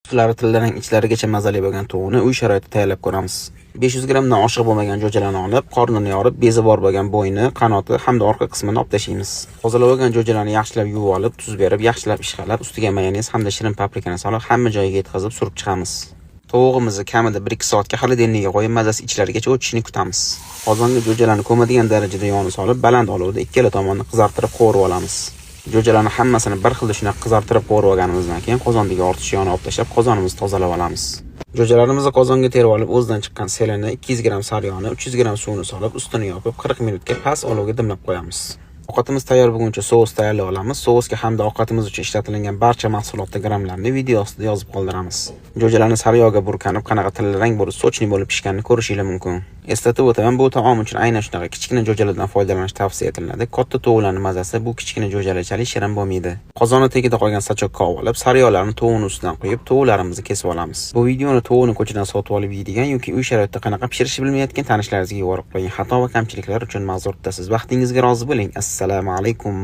Ustlari tillarining ichlarigacha mazali bo'lgan tovuqni uy sharoitida tayyorlab ko'ramiz. 500 grammdan oshiq bo'lmagan jo'jalarni olib, qornini yorib, bezi bor bo'lgan bo'yni, qanoti hamda orqa qismini olib tashlaymiz. Tozalab olgan jo'jalarni yaxshilab yuvib olib, tuz berib, yaxshilab ishqalab, ustiga mayonez hamda shirin paprikani solib, hamma joyiga yetkazib surib chiqamiz. Tovuqimizni kamida 1-2 soatga xolodilnikka qo'yib, mazasi ichlarigacha o'tishini kutamiz. Qozonga jo'jalarni ko'madigan darajada yog'ni solib, baland olovda ikkala tomonni qizartirib qo'rib olamiz. Jo'jalarni hammasini bir xilda shunaqa qizartirib qo'rib olganimizdan keyin qozondagi ortish yog'ini olib tashlab, qozonimizni tozalab olamiz. Jo'jalarimizni qozonga terib olib, o'zidan chiqqan selini, 200 gramm saryog'ni, 300 gramm suvni solib, ustini yopib, 40 minutga past olovga dimlab qo'yamiz. Ovqatimiz tayyor bo'lguncha sous tayyorlab olamiz. Sousga hamda ovqatimiz uchun ishlatilgan barcha mahsulotlar grammlarini video ostida yozib qoldiramiz. Jo'jalarni saryog'ga burkanib, qanaqa tillarang bo'lib, sochni bo'lib pishganini ko'rishingiz mumkin. Eslatib o'taman, bu taom uchun aynan shunaqa kichkina jo'jalardan foydalanish tavsiya etiladi. Katta tovuqlarning mazasi bu kichkina jo'jalarchalik shirin bo'lmaydi. Qozonni tagida qolgan sachokka olib, saryog'larni tovuqning ustidan qo'yib, tovuqlarimizni kesib olamiz. Bu videoni tovuqni ko'chadan sotib olib yeydigan yoki uy sharoitida qanaqa pishirishni bilmayotgan tanishlaringizga yuborib qo'ying. Xato va kamchiliklar uchun ma'zur tutasiz. Vaqtingizga rozi bo'ling. Assalomu alaykum.